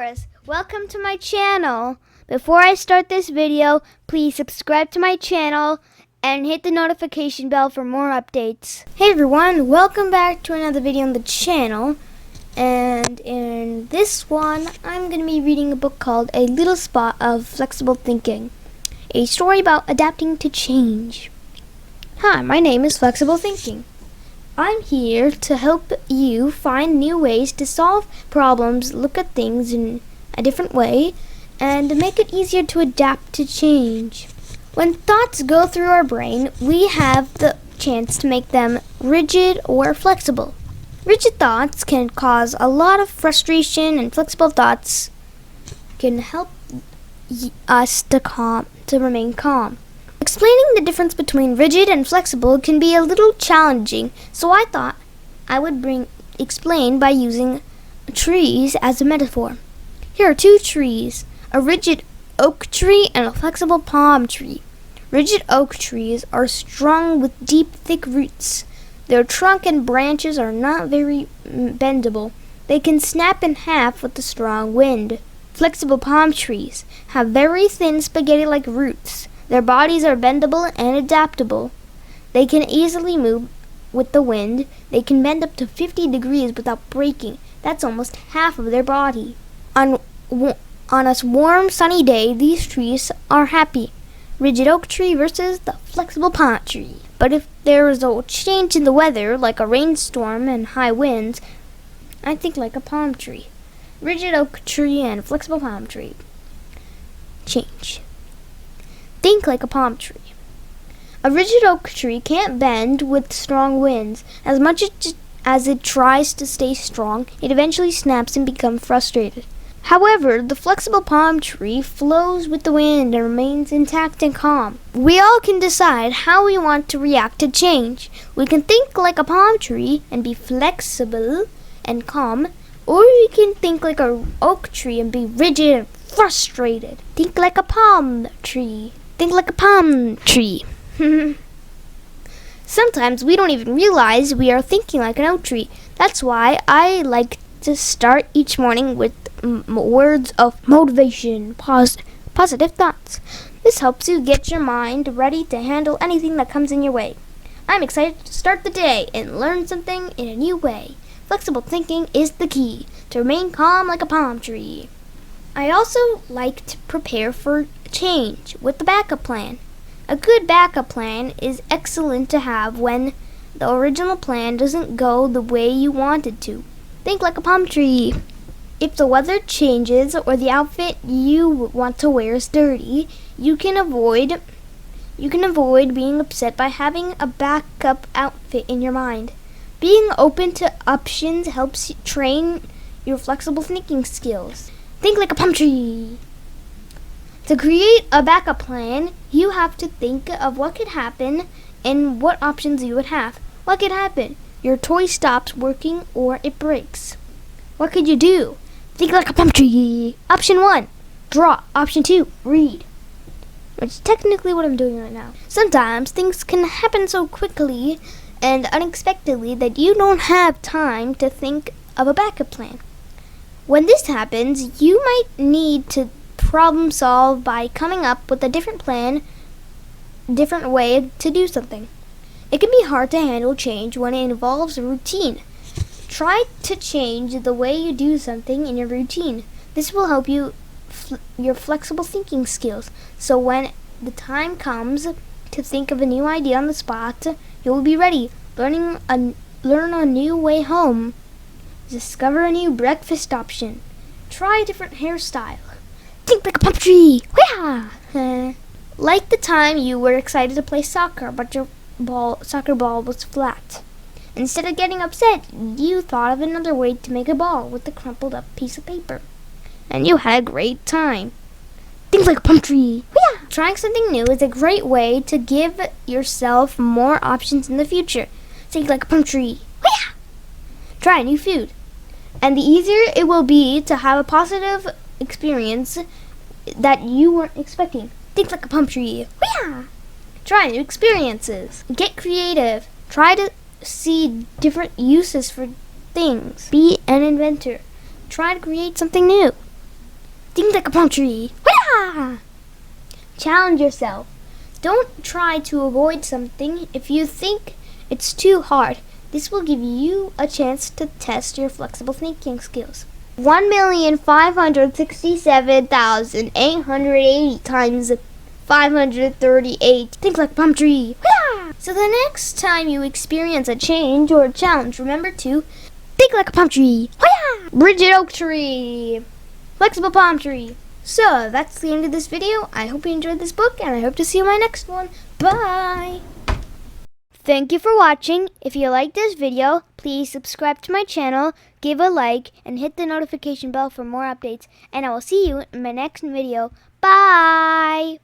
viewers, welcome to my channel. Before I start this video, please subscribe to my channel and hit the notification bell for more updates. Hey everyone, welcome back to another video on the channel. And in this one, I'm going to be reading a book called A Little Spot of Flexible Thinking, a story about adapting to change. Hi, my name is Flexible Thinking. I'm here to help you find new ways to solve problems, look at things in a different way, and make it easier to adapt to change. When thoughts go through our brain, we have the chance to make them rigid or flexible. Rigid thoughts can cause a lot of frustration, and flexible thoughts can help us to remain calm. Explaining the difference between rigid and flexible can be a little challenging, so I thought I would explain by using trees as a metaphor. Here are two trees, a rigid oak tree and a flexible palm tree. Rigid oak trees are strong with deep, thick roots. Their trunk and branches are not very bendable. They can snap in half with a strong wind. Flexible palm trees have very thin spaghetti-like roots. Their bodies are bendable and adaptable. They can easily move with the wind. They can bend up to 50 degrees without breaking. That's almost half of their body. On a warm, sunny day, these trees are happy. Rigid oak tree versus the flexible palm tree. But if there is a change in the weather, like a rainstorm and high winds, I think like a palm tree. Rigid oak tree and flexible palm tree. Change. Think like a palm tree. A rigid oak tree can't bend with strong winds. As much as it tries to stay strong, it eventually snaps and becomes frustrated. However, the flexible palm tree flows with the wind and remains intact and calm. We all can decide how we want to react to change. We can think like a palm tree and be flexible and calm, or we can think like an oak tree and be rigid and frustrated. Think like a palm tree. Think like a palm tree. Sometimes we don't even realize we are thinking like an oak tree. That's why I like to start each morning with words of motivation, positive thoughts. This helps you get your mind ready to handle anything that comes in your way. I'm excited to start the day and learn something in a new way. Flexible thinking is the key to remain calm like a palm tree. I also like to prepare for change with the backup plan. A good backup plan is excellent to have when the original plan doesn't go the way you wanted to. Think like a palm tree. If the weather changes or the outfit you want to wear is dirty, you can avoid being upset by having a backup outfit in your mind. Being open to options helps you train your flexible thinking skills. Think like a palm tree. To create a backup plan, you have to think of what could happen and what options you would have. What could happen? Your toy stops working or it breaks. What could you do? Think like a palm tree. Option 1, draw. Option 2, read. Which is technically what I'm doing right now. Sometimes things can happen so quickly and unexpectedly that you don't have time to think of a backup plan. When this happens, you might need to problem solve by coming up with a different plan, different way to do something. It can be hard to handle change when it involves a routine. Try to change the way you do something in your routine. This will help you your flexible thinking skills. So when the time comes to think of a new idea on the spot, you will be ready. Learn a new way home. Discover a new breakfast option. Try a different hairstyle. Think like a palm tree. Like the time you were excited to play soccer, but your soccer ball was flat. Instead of getting upset, you thought of another way to make a ball with a crumpled up piece of paper. And you had a great time. Think like a palm tree. Trying something new is a great way to give yourself more options in the future. Think like a palm tree. Try a new food. And the easier it will be to have a positive experience that you weren't expecting. Think like a palm tree. Try new experiences. Get creative. Try to see different uses for things. Be an inventor. Try to create something new. Think like a palm tree. Hoo-yah! Challenge yourself. Don't try to avoid something if you think it's too hard. This will give you a chance to test your flexible thinking skills. 1,567,880 times 538. Think like a palm tree. Hoo-yah! So the next time you experience a change or a challenge, remember to think like a palm tree. Hoo-yah! Rigid oak tree. Flexible palm tree. So that's the end of this video. I hope you enjoyed this book, and I hope to see you in my next one. Bye! Thank you for watching. If you like this video, please subscribe to my channel, give a like, and hit the notification bell for more updates. And I will see you in my next video. Bye!